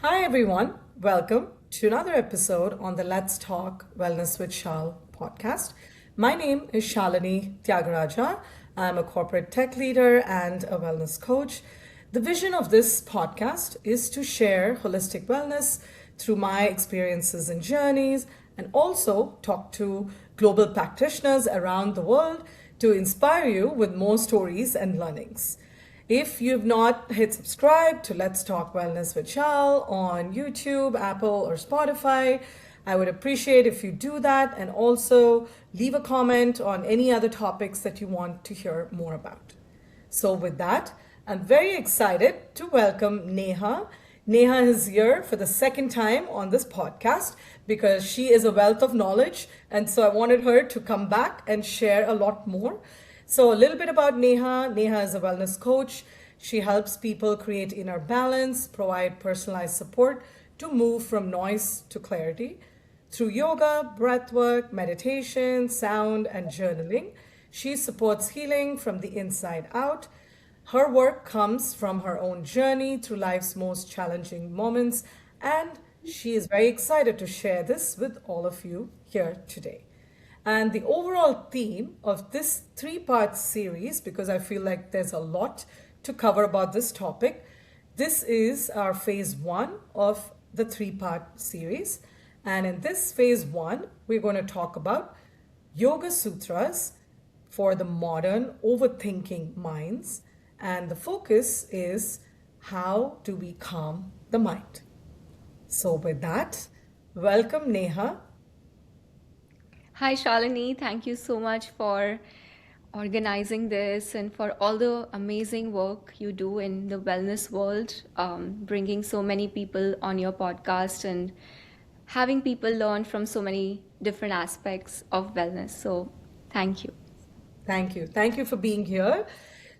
Hi, everyone. Welcome to another episode on the Let's Talk Wellness with Shal podcast. My name is Shalini Tyagaraja. I'm a corporate tech leader and a wellness coach. The vision of this podcast is to share holistic wellness through my experiences and journeys, and also talk to global practitioners around the world to inspire you with more stories and learnings. If you've not hit subscribe to Let's Talk Wellness with Shal on YouTube, Apple, or Spotify, I would appreciate if you do that and also leave a comment on any other topics that you want to hear more about. So, with that, I'm very excited to welcome Neha. Neha is here for the second time on this podcast because she is a wealth of knowledge. And so I wanted her to come back and share a lot more. So, a little bit about Neha. Neha is a wellness coach. She helps people create inner balance, provide personalized support to move from noise to clarity. Through yoga, breathwork, meditation, sound, and journaling, she supports healing from the inside out. Her work comes from her own journey through life's most challenging moments, and she is very excited to share this with all of you here today. And the overall theme of this three-part series, because I feel like there's a lot to cover about this topic, this is our phase one of the three-part series. And in this phase one, we're going to talk about Yoga Sutras for the modern overthinking minds. And the focus is how do we calm the mind? So, with that, welcome Neha. Hi, Shalini. Thank you so much for organizing this and for all the amazing work you do in the wellness world, bringing so many people on your podcast and having people learn from so many different aspects of wellness. So, thank you. Thank you. Thank you for being here.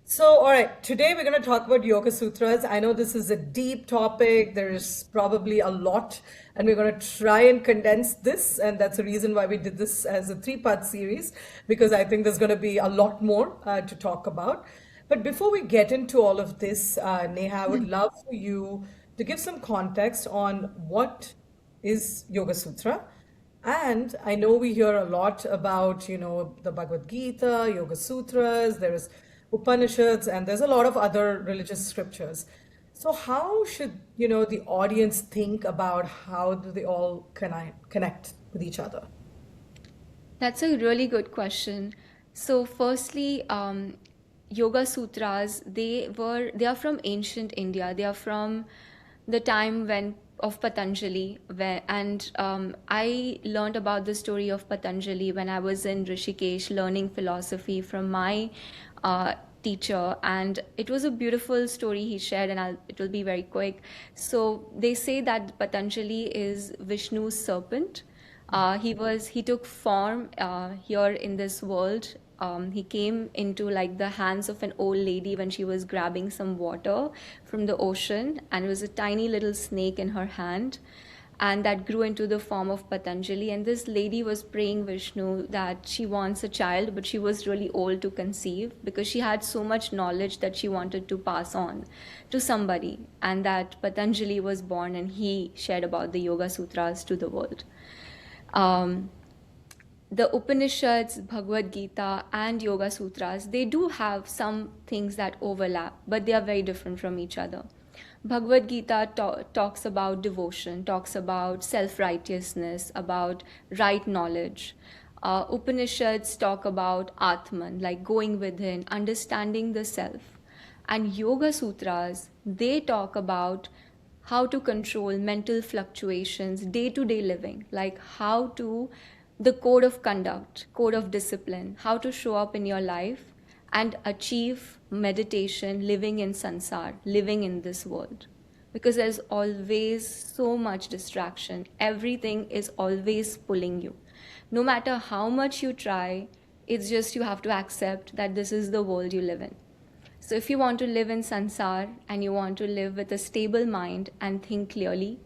So, all right, today we're going to talk about Yoga Sutras. I know this is a deep topic. There is probably a lot, and we're going to try and condense this. And that's the reason why we did this as a three-part series, because I think there's going to be a lot more to talk about. But before we get into all of this, Neha, I would love for you to give some context on what is Yoga Sutra. And I know we hear a lot about, the Bhagavad Gita, Yoga Sutras, there's Upanishads, and there's a lot of other religious scriptures. So how should, the audience think about how do they all connect with each other? That's a really good question. So, firstly, Yoga Sutras they are from ancient India. They are from the time when of Patanjali, and I learned about the story of Patanjali when I was in Rishikesh learning philosophy from my teacher, and it was a beautiful story he shared, and it will be very quick. So they say that Patanjali is Vishnu's serpent. He took form here in this world. He came into like the hands of an old lady when she was grabbing some water from the ocean, and it was a tiny little snake in her hand, and that grew into the form of Patanjali. And this lady was praying Vishnu that she wants a child, but she was really old to conceive because she had so much knowledge that she wanted to pass on to somebody. And that Patanjali was born, and he shared about the Yoga Sutras to the world. Um, the Upanishads, Bhagavad Gita, and Yoga Sutras, they do have some things that overlap, but they are very different from each other. Bhagavad Gita talks about devotion, talks about self righteousness, about right knowledge. Upanishads talk about Atman, like going within, understanding the self. And Yoga Sutras, they talk about how to control mental fluctuations, day to day living, like how to, the code of conduct, code of discipline, how to show up in your life and achieve meditation, living in sansar, living in this world. Because there's always so much distraction, everything is always pulling you. No matter how much you try, it's just you have to accept that this is the world you live in. So, if you want to live in sansar and you want to live with a stable mind and think clearly,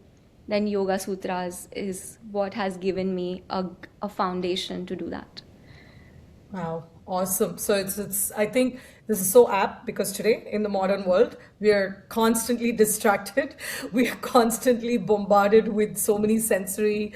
then Yoga Sutras is what has given me a foundation to do that. Wow. Awesome. So it's I think this is so apt because today in the modern world we are constantly distracted. We are constantly bombarded with so many sensory,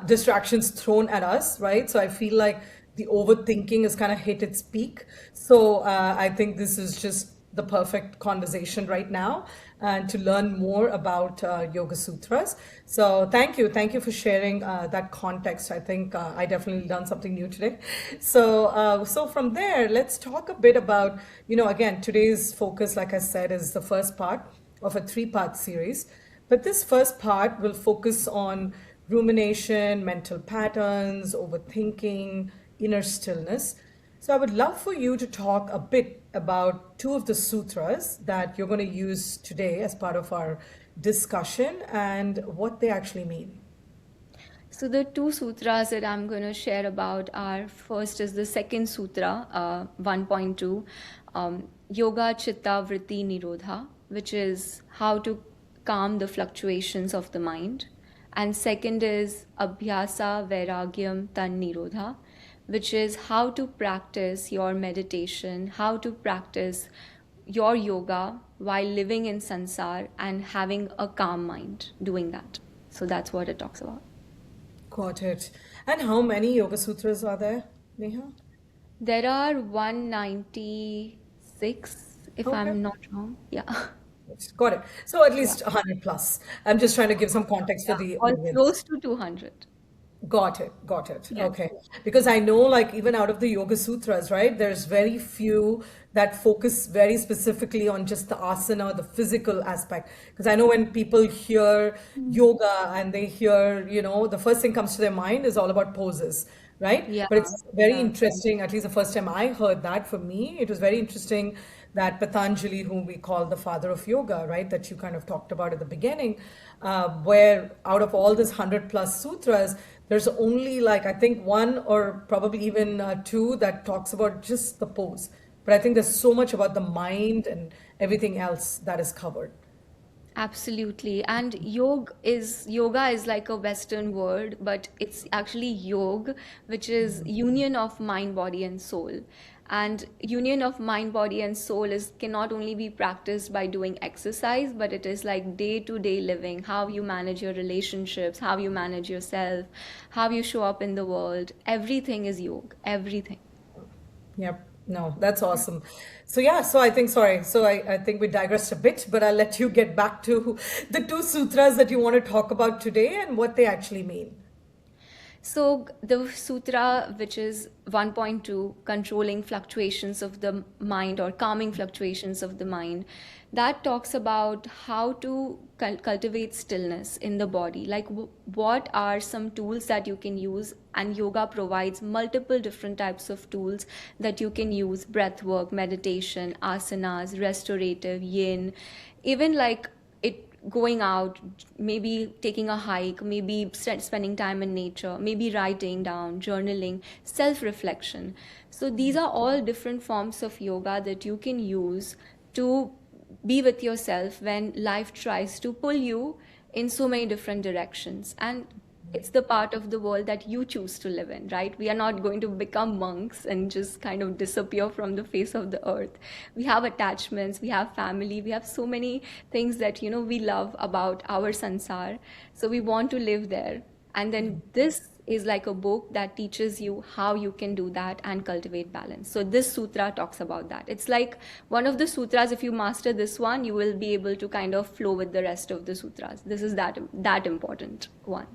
distractions thrown at us, right? So I feel like the overthinking has kind of hit its peak. So I think this is just the perfect conversation right now and to learn more about Yoga Sutras. So thank you for sharing that context. I think I definitely learned something new today. So from there, let's talk a bit about, again, today's focus, like I said, is the first part of a three-part series. But this first part will focus on rumination, mental patterns, overthinking, inner stillness. So I would love for you to talk a bit about two of the sutras that you're going to use today as part of our discussion and what they actually mean. So the two sutras that I'm going to share about are first is the second sutra, 1.2, Yoga Chitta Vritti Nirodha, which is how to calm the fluctuations of the mind. And second is Abhyasa Vairagyam Tan Nirodha, which is how to practice your meditation, how to practice your yoga while living in sansar and having a calm mind doing that. So that's what it talks about. Got it. And how many Yoga Sutras are there, Neha? There are 196, if Okay. I'm not wrong. Yeah. Got it. So at Yeah. least 100 plus. I'm just trying to give some context for Yeah. the Or audience. close to 200. Got it. Got it. Yes. Okay. Because I know, like, even out of the Yoga Sutras, right, there's very few that focus very specifically on just the asana, the physical aspect. Because I know when people hear yoga and they hear, the first thing comes to their mind is all about poses, right? Yeah. But it's very Yeah. interesting, at least the first time I heard that for me, it was very interesting that Patanjali, whom we call the father of yoga, right, that you kind of talked about at the beginning, where out of all this 100 plus sutras, there's only like, I think one or probably even two that talks about just the pose. But I think there's so much about the mind and everything else that is covered. Absolutely. And yoga is like a Western word, but it's actually yog, which is union of mind, body, and soul. And union of mind, body, and soul is cannot only be practiced by doing exercise, but it is like day-to-day living, how you manage your relationships, how you manage yourself, how you show up in the world. Everything is yoga. Everything. Yep. No, that's awesome. So yeah, so I think, sorry, so I think we digressed a bit, but I'll let you get back to the two sutras that you want to talk about today and what they actually mean. So, the sutra, which is 1.2, controlling fluctuations of the mind or calming fluctuations of the mind, that talks about how to cultivate stillness in the body. Like, what are some tools that you can use? And yoga provides multiple different types of tools that you can use: breath work, meditation, asanas, restorative, yin, even like it going out, maybe taking a hike, maybe spending time in nature, maybe writing down, journaling, self reflection. So, these are all different forms of yoga that you can use to be with yourself when life tries to pull you in so many different directions. And it's the part of the world that you choose to live in, right? We are not going to become monks and just kind of disappear from the face of the earth. We have attachments, we have family, we have so many things that, we love about our sansar. So we want to live there. And then this is like a book that teaches you how you can do that and cultivate balance. So this sutra talks about that. It's like one of the sutras, if you master this one, you will be able to kind of flow with the rest of the sutras. This is that important one.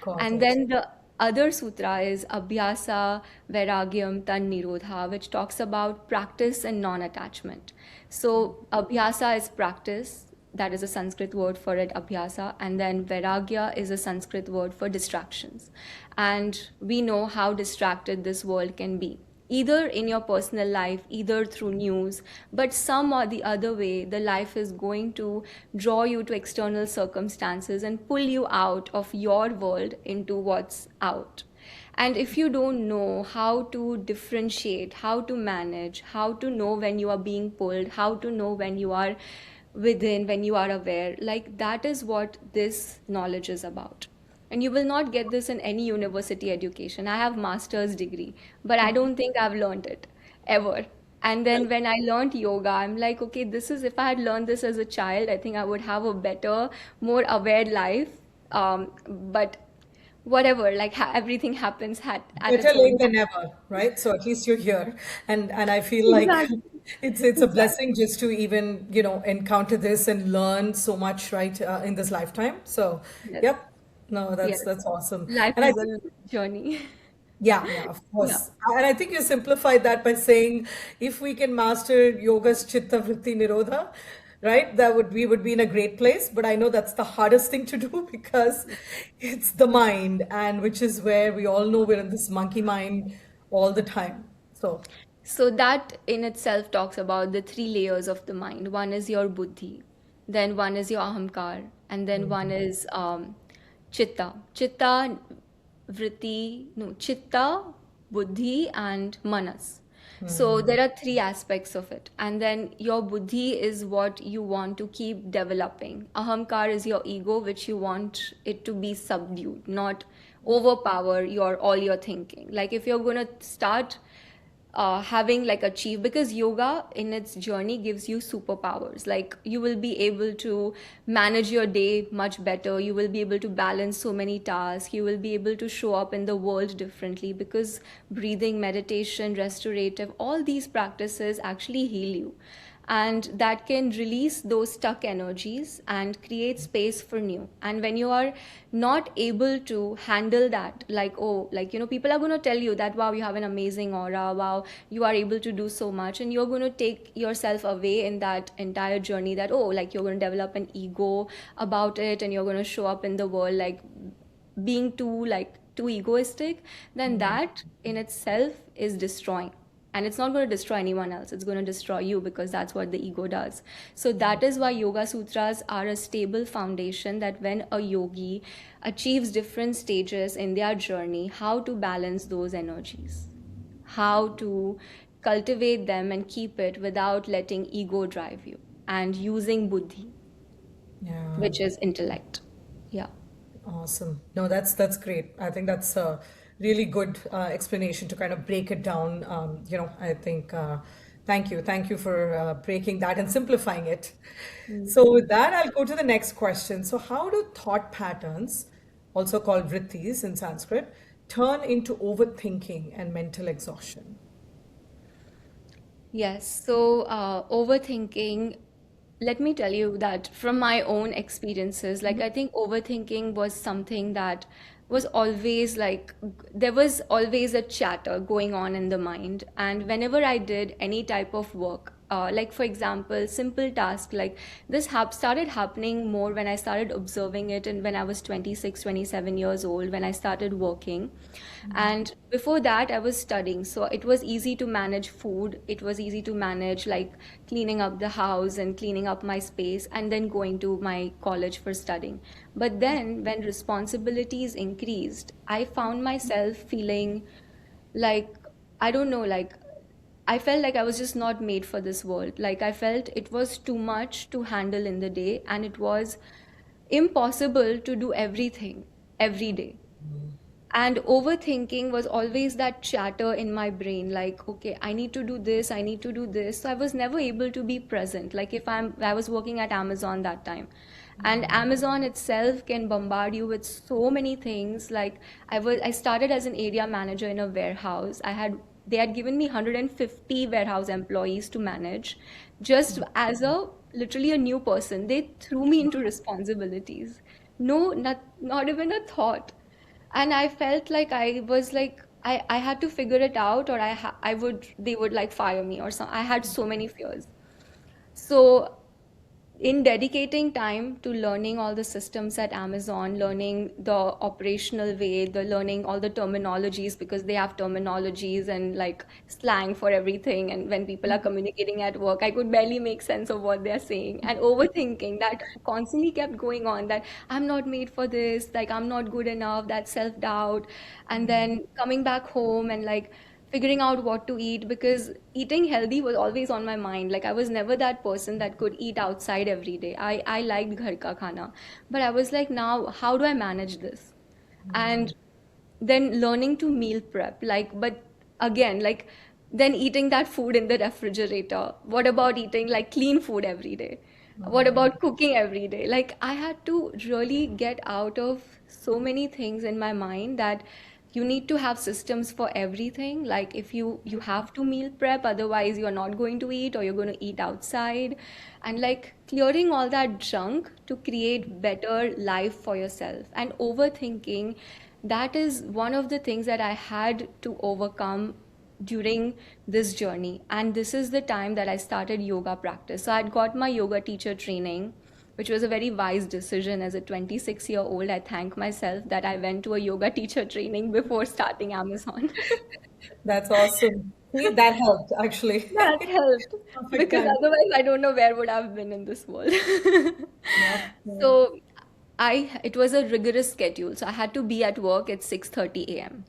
Got And it. then the other sutra is Abhyasa Vairagyam Tan Nirodha, which talks about practice and non attachment. So, Abhyasa is practice, that is a Sanskrit word for it, Abhyasa, and then Vairagya is a Sanskrit word for distractions. And we know how distracted this world can be, either in your personal life, either through news, but some or the other way, the life is going to draw you to external circumstances and pull you out of your world into what's out. And if you don't know how to differentiate, how to manage, how to know when you are being pulled, how to know when you are within, when you are aware, like that is what this knowledge is about. And you will not get this in any university education. I have master's degree, but I don't think I've learned it ever. And then when I learned yoga, I'm like, okay, this is, if I had learned this as a child, I think I would have a better, more aware life. But whatever, like everything happens at Better its late own than time. never, right? So at least you're here, and I feel like Exactly. it's a Exactly. blessing just to even encounter this and learn so much, right, in this lifetime. So, Yes. yep, no, Yes. that's awesome, Life and I is think. a journey. Yeah, yeah, of Yeah. course. And I think you simplified that by saying if we can master yoga's chitta vritti nirodha, right, that would we would be in a great place. But I know that's the hardest thing to do because it's the mind, and which is where we all know we're in this monkey mind all the time. So, So that in itself talks about the three layers of the mind. One is your buddhi, then one is your ahamkar, and then one is chitta. Chitta, buddhi, and manas. So there are three aspects of it. And then your buddhi is what you want to keep developing. Ahamkar is your ego, which you want it to be subdued, not overpower your all your thinking. Like if you're gonna start having like achieve, because yoga in its journey gives you superpowers, like you will be able to manage your day much better, you will be able to balance so many tasks, you will be able to show up in the world differently, because breathing, meditation, restorative, all these practices actually heal you, and that can release those stuck energies and create space for new. And when you are not able to handle that, like, oh, like, people are going to tell you that, wow, you have an amazing aura, wow, you are able to do so much, and you're going to take yourself away in that entire journey, that, oh, like, you're going to develop an ego about it, and you're going to show up in the world like being too egoistic, then that in itself is destroying. And it's not going to destroy anyone else, it's going to destroy you, because that's what the ego does. So that is why yoga sutras are a stable foundation, that when a yogi achieves different stages in their journey, how to balance those energies, how to cultivate them and keep it without letting ego drive you, and using buddhi, yeah. which is intellect. Yeah. Awesome. No, that's great. I think that's a really good explanation to kind of break it down. I think thank you for breaking that and simplifying it. So with that, I'll go to the next question. So how do thought patterns, also called vrittis in Sanskrit, turn into overthinking and mental exhaustion? Yes, so overthinking, let me tell you that from my own experiences, like I think overthinking was something that was always like, there was always a chatter going on in the mind. And whenever I did any type of work, like for example, simple task like this started happening more when I started observing it, and when I was 26, 27 years old, when I started working. And before that, I was studying. So it was easy to manage food. It was easy to manage like cleaning up the house and cleaning up my space, and then going to my college for studying. But then when responsibilities increased, I found myself feeling like, I don't know, like I felt like I was just not made for this world. Like I felt it was too much to handle in the day, and it was impossible to do everything every day. And overthinking was always that chatter in my brain, like, okay, I need to do this, I need to do this. So I was never able to be present. Like if I was working at Amazon that time, and Amazon itself can bombard you with so many things. Like I started as an area manager in a warehouse. They had given me 150 warehouse employees to manage, just as a literally a new person. They threw me into responsibilities. No, not even a thought. And I felt like I was like, I had to figure it out, or I would, they would like fire me or something. I had so many fears. So in dedicating time to learning all the systems at Amazon, learning the operational way, the learning all the terminologies, because they have terminologies and like slang for everything. And when people are communicating at work, I could barely make sense of what they're saying. And overthinking that constantly kept going on, that I'm not made for this, like I'm not good enough, that self-doubt. And then coming back home and like figuring out what to eat, because eating healthy was always on my mind. Like I was never that person that could eat outside every day. I liked ghar ka khana, but I was like, now how do I manage this? and then learning to meal prep, like, but again, like, then eating that food in the refrigerator. What about eating like clean food every day? What about cooking every day? Like, I had to really get out of so many things in my mind that you need to have systems for everything. Like, if you have to meal prep, otherwise you're not going to eat, or you're going to eat outside. And like clearing all that junk to create better life for yourself. And overthinking, that is one of the things that I had to overcome during this journey. And this is the time that I started yoga practice. So I'd got my yoga teacher training, which was a very wise decision. As a 26-year-old, I thank myself that I went to a yoga teacher training before starting Amazon. That's awesome. See, that helped actually. That helped, Perfect because time. otherwise I don't know where would I've been in this world. Yep. Yep. So it was a rigorous schedule. So I had to be at work at 6:30 a.m.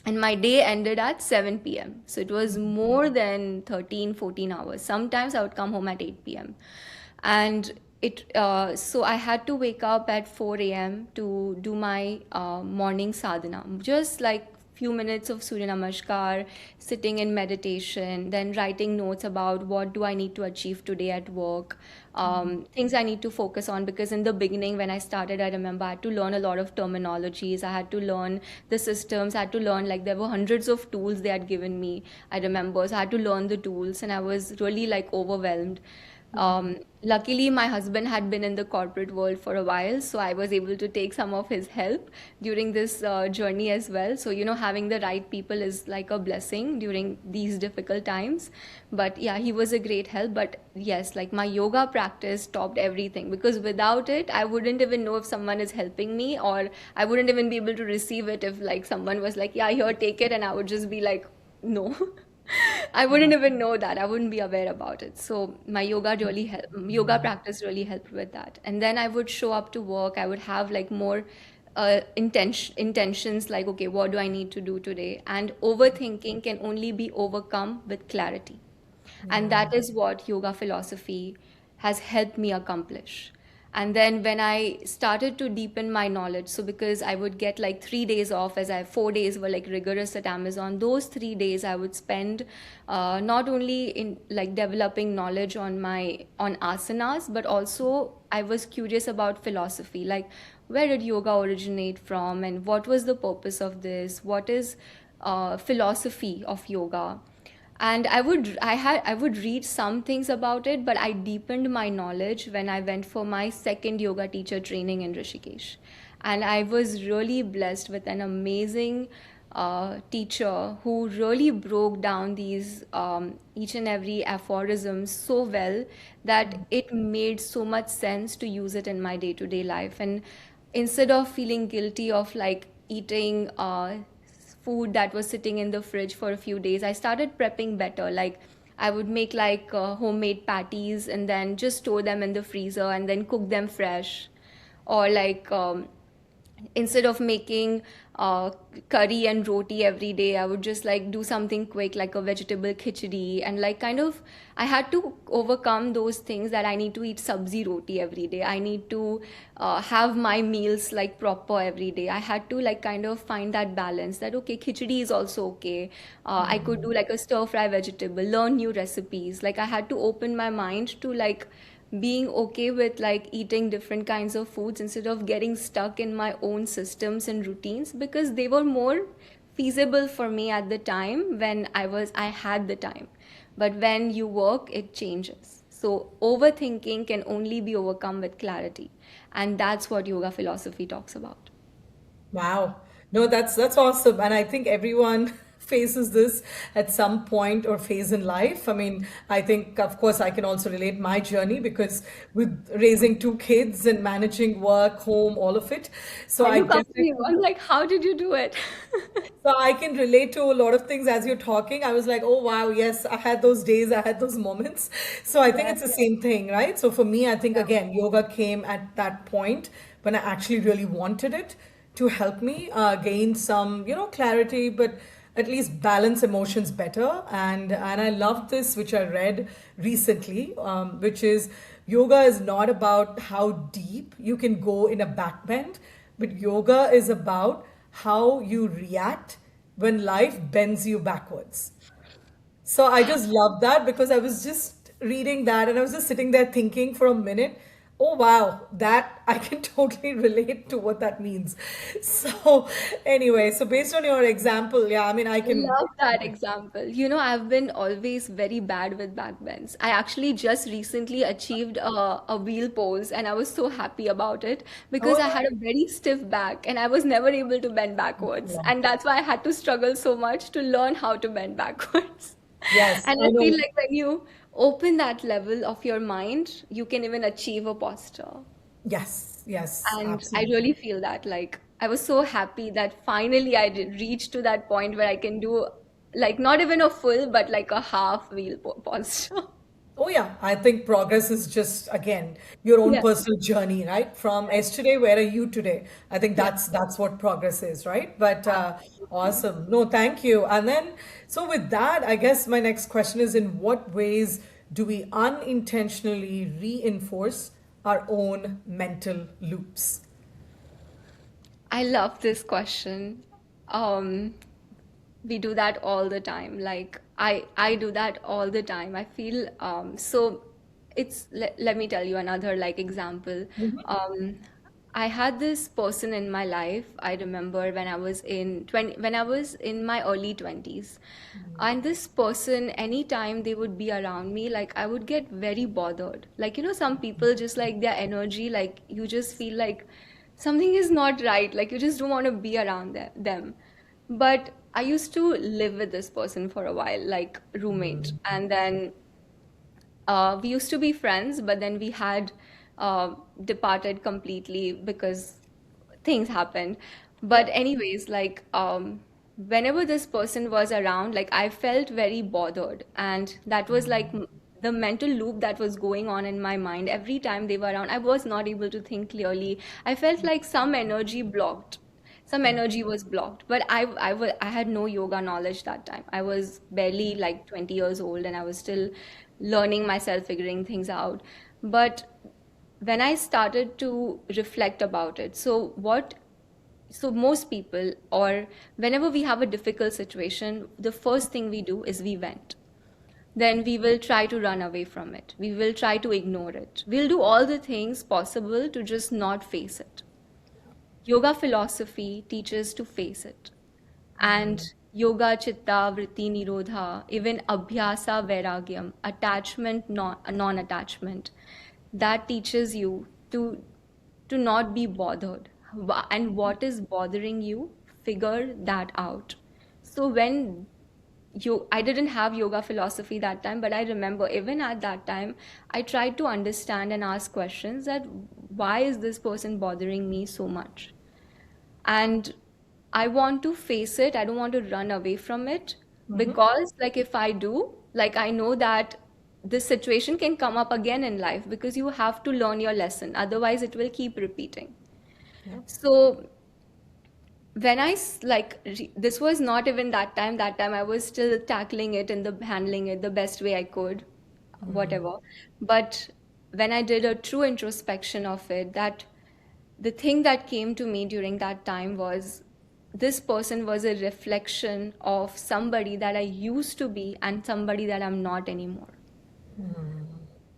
and my day ended at 7 p.m. So it was more than 13, 14 hours. Sometimes I would come home at 8 p.m. And so I had to wake up at 4 a.m. to do my morning sadhana, just like few minutes of Surya Namaskar, sitting in meditation, then writing notes about what do I need to achieve today at work, things I need to focus on. Because in the beginning, when I started, I remember I had to learn a lot of terminologies. I had to learn the systems. I had to learn, like, there were hundreds of tools they had given me. I remember, so I had to learn the tools, and I was really like overwhelmed. Luckily, my husband had been in the corporate world for a while, so I was able to take some of his help during this journey as well. So, having the right people is like a blessing during these difficult times. But yeah, he was a great help. But yes, like, my yoga practice topped everything, because without it, I wouldn't even know if someone is helping me, or I wouldn't even be able to receive it if, like, someone was like, yeah, here, take it, and I would just be like, no. I wouldn't even know that. I wouldn't be aware about it. So my yoga practice really helped with that. And then I would show up to work. I would have like more intentions, like, okay, what do I need to do today? And overthinking can only be overcome with clarity. And that is what yoga philosophy has helped me accomplish. And then when I started to deepen my knowledge, so because I would get like 3 days off, as I 4 days were like rigorous at Amazon, those 3 days I would spend not only in like developing knowledge on asanas, but also I was curious about philosophy, like, where did yoga originate from, and what was the purpose of this, what is philosophy of yoga. And I would read some things about it, but I deepened my knowledge when I went for my second yoga teacher training in Rishikesh. And I was really blessed with an amazing teacher who really broke down these each and every aphorism so well that it made so much sense to use it in my day-to-day life. And instead of feeling guilty of like eating food that was sitting in the fridge for a few days, I started prepping better. Like, I would make like homemade patties and then just store them in the freezer and then cook them fresh. Or like, instead of making curry and roti every day, I would just like do something quick, like a vegetable khichdi. And like, kind of, I had to overcome those things that I need to eat sabzi roti every day. I need to have my meals like proper every day. I had to like kind of find that balance, that okay, khichdi is also okay. I could do like a stir fry vegetable, learn new recipes. Like, I had to open my mind to like being okay with like eating different kinds of foods instead of getting stuck in my own systems and routines, because they were more feasible for me at the time when I had the time. But when you work, it changes. So overthinking can only be overcome with clarity, and that's what yoga philosophy talks about. Wow. No, that's awesome. And I think everyone faces this at some point or phase in life. I mean, I think of course I can also relate my journey because with raising two kids and managing work, home, all of it. So Are I you coming? definitely I'm like, how did you do it? so I can relate to a lot of things as you're talking. I was like, oh wow, yes, I had those days, I had those moments. So I think Yes. it's the same thing, right? So for me, I think Yeah. again, yoga came at that point when I actually really wanted it to help me gain some, clarity, but at least balance emotions better. And I love this, which I read recently, which is yoga is not about how deep you can go in a backbend, but yoga is about how you react when life bends you backwards. So I just love that because I was just reading that and I was just sitting there thinking for a minute, oh wow, that I can totally relate to what that means. So anyway, so based on your example, yeah, I mean, I I can. love that example. You know, I've been always very bad with back bends. I actually just recently achieved a wheel pose and I was so happy about it because Oh, I had a very stiff back and I was never able to bend backwards. yeah. And that's why I had to struggle so much to learn how to bend backwards. Yes, And I I feel know. like when you open that level of your mind, you can even achieve a posture. Yes, yes, And I absolutely. really feel that, like, I was so happy that finally I did reach to that point where I can do, like, not even a full, but like a half wheel posture. Oh, yeah. I think progress is just, again, your own Yeah. personal journey, right? From yesterday, where are you today? I think Yeah. that's what progress is, right? But Absolutely. awesome. No, thank you. And then, so with that, I guess my next question is, in what ways do we unintentionally reinforce our own mental loops? I love this question. Um, we do that all the time. Like I do that all the time. I feel so let me tell you another like example. Um, I had this person in my life. I remember when I was in 20 when I was in my early 20s. And this person, anytime they would be around me, like I would get very bothered. Like, you know, some people just like their energy, like you just feel like something is not right. Like you just don't want to be around them. But I used to live with this person for a while, like roommate. And then we used to be friends, but then we had departed completely because things happened. But Yeah. anyways, like whenever this person was around, like I felt very bothered, and that was like the mental loop that was going on in my mind every time they were around. I was not able to think clearly. I felt like some energy was blocked, but I had no yoga knowledge that time. I was barely like 20 years old and I was still learning myself, figuring things out. But when I started to reflect about it, so most people, or whenever we have a difficult situation, the first thing we do is we vent. Then we will try to run away from it, we will try to ignore it, we'll do all the things possible to just not face it. Yoga philosophy teaches to face it. And yoga chitta vritti nirodha, even abhyasa vairagyam, attachment non-attachment, that teaches you to not be bothered. And what is bothering you, figure that out. So when I didn't have yoga philosophy that time, but I remember even at that time I tried to understand and ask questions that why is this person bothering me so much. And I want to face it. I don't want to run away from it, because like if I do, like I know that this situation can come up again in life, because you have to learn your lesson, otherwise it will keep repeating. Yeah. So when this was not even that time I was still tackling it and the handling it the best way I could, whatever. But when I did a true introspection of it, that the thing that came to me during that time was this person was a reflection of somebody that I used to be and somebody that I'm not anymore.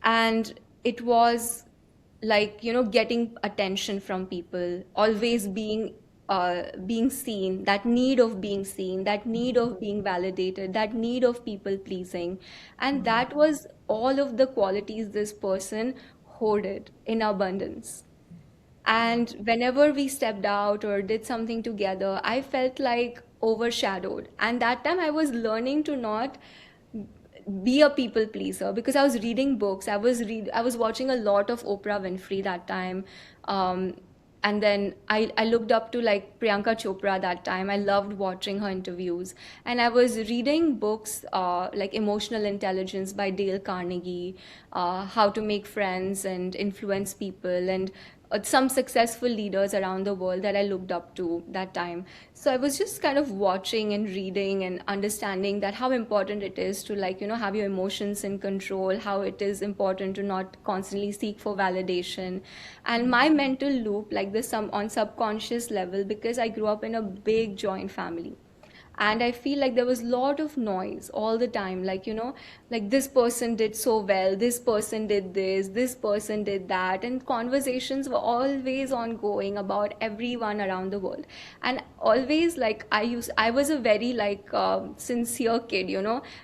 And it was like, you know, getting attention from people, always being seen, that need of being seen, that need of being validated, that need of people pleasing. And that was all of the qualities this person hoarded in abundance. And whenever we stepped out or did something together, I felt like overshadowed. And that time I was learning to not be a people pleaser, because I was reading books. I was watching a lot of Oprah Winfrey that time. Um, and then I looked up to like Priyanka Chopra that time. I loved watching her interviews. And I was reading books like Emotional Intelligence by Dale Carnegie, How to Make Friends and Influence People, and some successful leaders around the world that I looked up to that time. So I was just kind of watching and reading and understanding that how important it is to, like, have your emotions in control, how it is important to not constantly seek for validation. And my mental loop, like this some on subconscious level, because I grew up in a big joint family, and I feel like there was a lot of noise all the time, like, like this person did so well, this person did this person did that, and conversations were always ongoing about everyone around the world. And always, like, I was a very, like, sincere kid,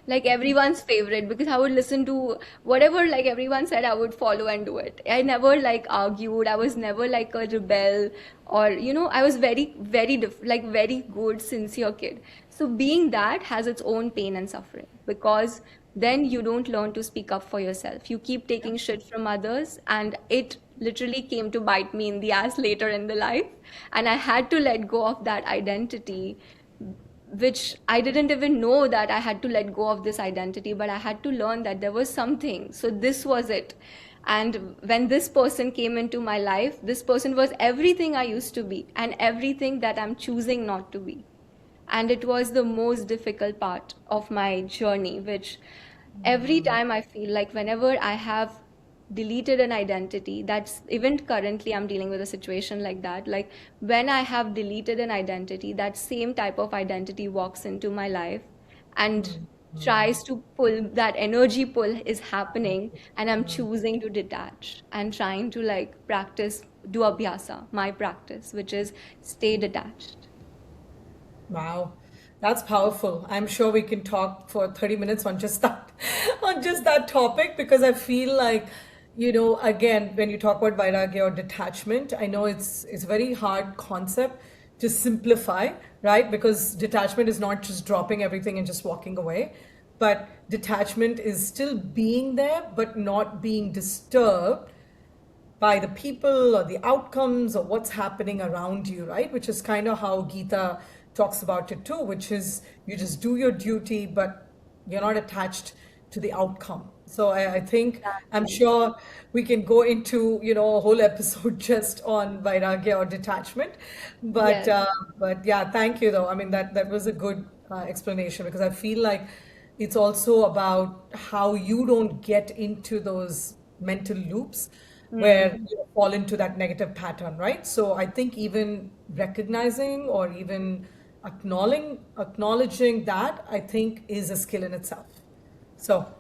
like everyone's favorite, because I would listen to whatever, like, everyone said, I would follow and do it. I never, like, argued. I was never like a rebel, or, I was very, very like very good sincere kid. So being that has its own pain and suffering, because then you don't learn to speak up for yourself. You keep taking shit from others, and it literally came to bite me in the ass later in the life. And I had to let go of that identity, which I didn't even know that I had to let go of this identity, but I had to learn that there was something. So this was it. And when this person came into my life, this person was everything I used to be and everything that I'm choosing not to be. And it was the most difficult part of my journey, which every time I feel like whenever I have deleted an identity, that's even currently I'm dealing with a situation like that. Like when I have deleted an identity, that same type of identity walks into my life and tries to pull, that energy pull is happening, and I'm choosing to detach and trying to, like, practice, do abhyasa, my practice, which is stay detached. Wow, that's powerful. I'm sure we can talk for 30 minutes on just that, on just that topic, because I feel like, again, when you talk about vairagya or detachment, I know it's a very hard concept to simplify, right? Because detachment is not just dropping everything and just walking away, but detachment is still being there, but not being disturbed by the people or the outcomes or what's happening around you, right? Which is kind of how Gita talks about it too, which is you just do your duty, but you're not attached to the outcome. So I think I'm Exactly. sure we can go into a whole episode just on vairagya or detachment, but Yes. uh, but yeah, thank you though. I mean that was a good explanation, because I feel like it's also about how you don't get into those mental loops Hmm. where you fall into that negative pattern, right? So I think even recognizing or even acknowledging that, I think, is a skill in itself. So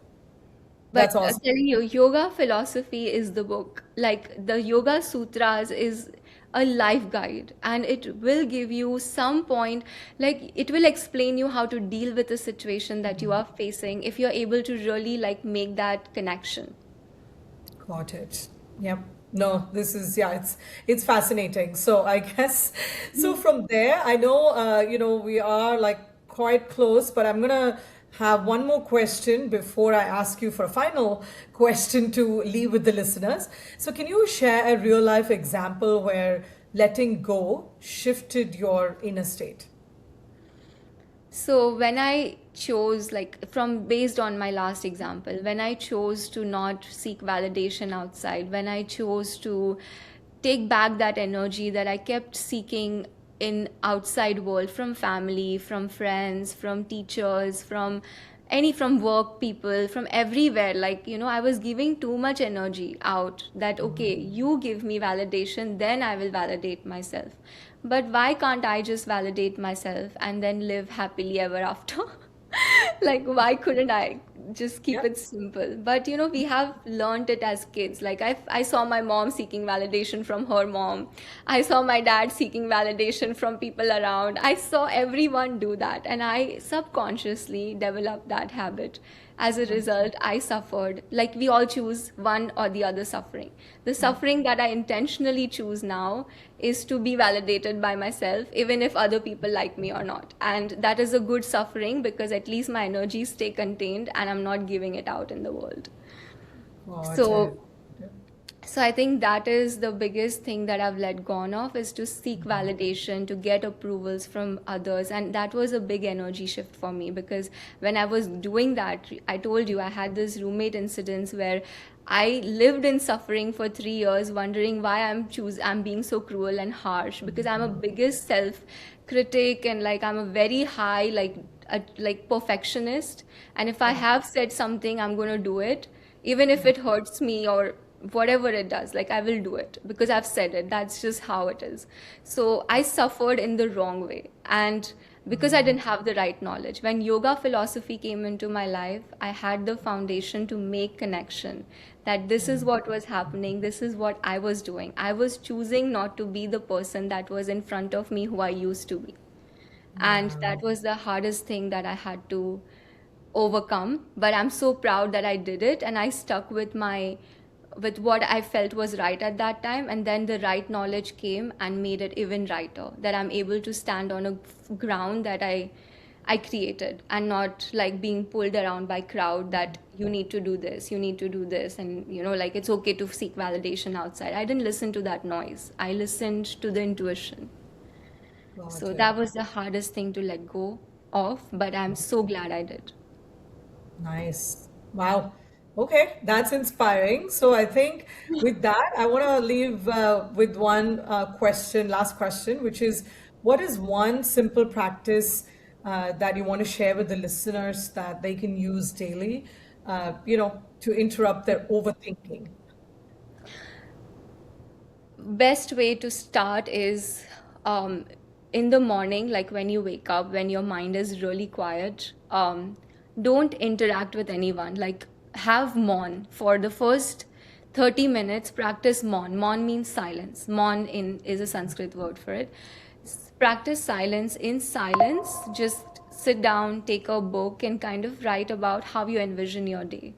But that's awesome. telling you, yoga philosophy is the book. Like the Yoga Sutras is a life guide, and it will give you some point, like it will explain you how to deal with the situation that you are facing if you're able to really, like, make that connection. Got it. Yep. No, this is, yeah, it's fascinating. So I guess so from there, I know we are like quite close, but I'm gonna have one more question before I ask you for a final question to leave with the listeners. So can you share a real life example where letting go shifted your inner state? So when I chose, like, from based on my last example, when I chose to not seek validation outside, when I chose to take back that energy that I kept seeking in outside world, from family, from friends, from teachers, from work people, from everywhere, like, I was giving too much energy out, that okay, you give me validation, then I will validate myself. But why can't I just validate myself and then live happily ever after? Like, why couldn't I just keep Yeah. it simple? But we have learned it as kids. Like, I saw my mom seeking validation from her mom. I saw my dad seeking validation from people around. I saw everyone do that, and I subconsciously developed that habit. As a result, I suffered. Like, we all choose one or the other suffering. The Yeah. suffering that I intentionally choose now is to be validated by myself, even if other people like me or not. And that is a good suffering, because at least my energies stay contained and I'm not giving it out in the world. Got it. So so I think that is the biggest thing that I've let gone of, is to seek validation, to get approvals from others. And that was a big energy shift for me, because when I was doing that, I told you I had this roommate incidents where I lived in suffering for 3 years, wondering why I'm being so cruel and harsh, because I'm a biggest self critic, and like I'm a very high like perfectionist. And if I have said something, I'm gonna do it, even if it hurts me or whatever it does. Like I will do it because I've said it. That's just how it is. So I suffered in the wrong way, and because I didn't have the right knowledge. When yoga philosophy came into my life, I had the foundation to make connection, that this is what was happening, this is what I was doing. I was choosing not to be the person that was in front of me who I used to be. And that Wow. was the hardest thing that I had to overcome. But I'm so proud that I did it, and I stuck with what I felt was right at that time, and then the right knowledge came and made it even righter. That I'm able to stand on a ground that I created, and not like being pulled around by crowd that you need to do this, you need to do this, and like it's okay to seek validation outside. I didn't listen to that noise. I listened to the intuition. Got So it. that was the hardest thing to let go of, but I'm so glad I did. Nice. Wow. Okay, that's inspiring. So I think with that, I want to leave with one question, last question, which is what is one simple practice that you want to share with the listeners that they can use daily, to interrupt their overthinking? Best way to start is in the morning, like when you wake up, when your mind is really quiet. Don't interact with anyone. Like have Maun for the first 30 minutes. Practice Maun. Maun means silence. Maun in is a Sanskrit word for it. Practice silence. In silence, just sit down, take a book, and kind of write about how you envision your day,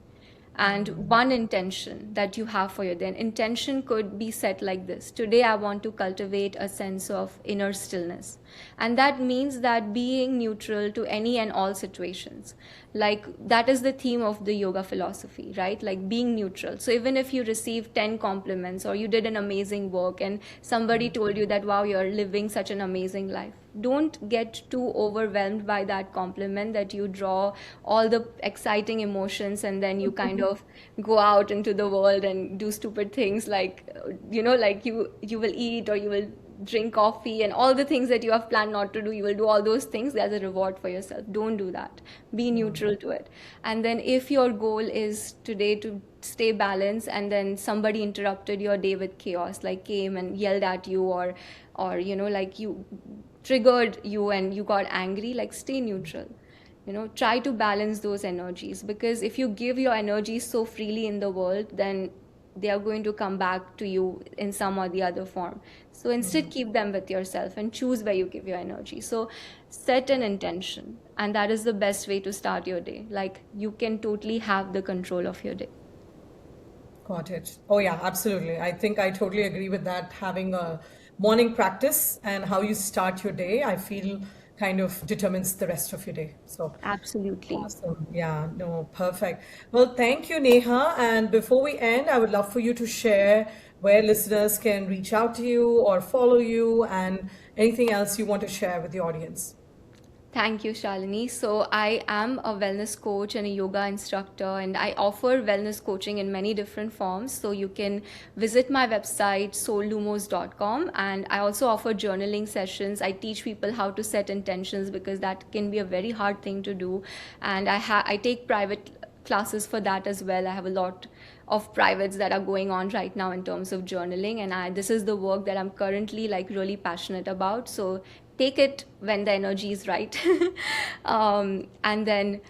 and one intention that you have for your day. An intention could be set like this: today I want to cultivate a sense of inner stillness. And that means that being neutral to any and all situations, like that is the theme of the yoga philosophy, right? Like being neutral. So even if you receive 10 compliments, or you did an amazing work and somebody told you that wow, you're living such an amazing life, don't get too overwhelmed by that compliment that you draw all the exciting emotions, and then you kind of go out into the world and do stupid things, like like you will eat, or you will drink coffee, and all the things that you have planned not to do, you will do all those things as a reward for yourself. Don't do that. Be neutral to it. And then if your goal is today to stay balanced, and then somebody interrupted your day with chaos, like came and yelled at you, or like you triggered you and you got angry, like stay neutral. Try to balance those energies, because if you give your energy so freely in the world, then they are going to come back to you in some or the other form. So instead, keep them with yourself and choose where you give your energy. So set an intention, and that is the best way to start your day. Like you can totally have the control of your day. Got it. Oh, yeah, absolutely. I think I totally agree with that. Having a morning practice and how you start your day, I feel kind of determines the rest of your day. So Absolutely. awesome. Yeah, no, perfect. Well, thank you, Neha. And before we end, I would love for you to share where listeners can reach out to you or follow you and anything else you want to share with the audience. Thank you, Shalini. So, I am a wellness coach and a yoga instructor, and I offer wellness coaching in many different forms. So, you can visit my website, soulumos.com, and I also offer journaling sessions. I teach people how to set intentions, because that can be a very hard thing to do. And I take private classes for that as well. I have a lot of privates that are going on right now in terms of journaling, and I this is the work that I'm currently like really passionate about. So take it when the energy is right. And then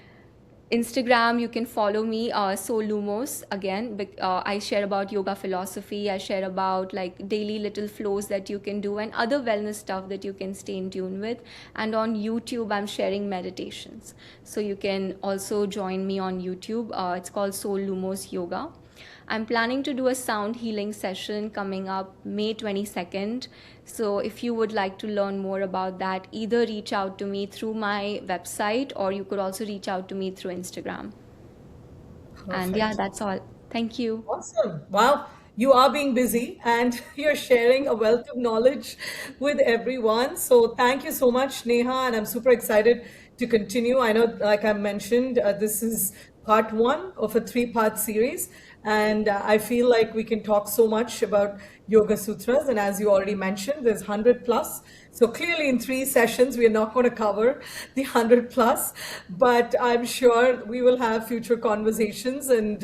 Instagram, you can follow me, Solumos. Again, I share about yoga philosophy. I share about like daily little flows that you can do, and other wellness stuff that you can stay in tune with. And on YouTube, I'm sharing meditations. So you can also join me on YouTube. It's called Solumos Yoga. I'm planning to do a sound healing session coming up May 22nd. So if you would like to learn more about that, either reach out to me through my website, or you could also reach out to me through Instagram. And yeah, Perfect. that's all. Thank you. Awesome. Wow. You are being busy and you're sharing a wealth of knowledge with everyone. So thank you so much, Neha. And I'm super excited to continue. I know, like I mentioned, this is part one of a three-part series. And I feel like we can talk so much about Yoga Sutras. And as you already mentioned, there's 100 plus. So clearly in 3 sessions, we are not going to cover the 100 plus, but I'm sure we will have future conversations and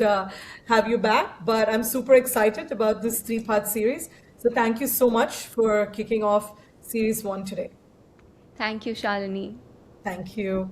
have you back. But I'm super excited about this three-part series. So thank you so much for kicking off series one today. Thank you, Shalini. Thank you.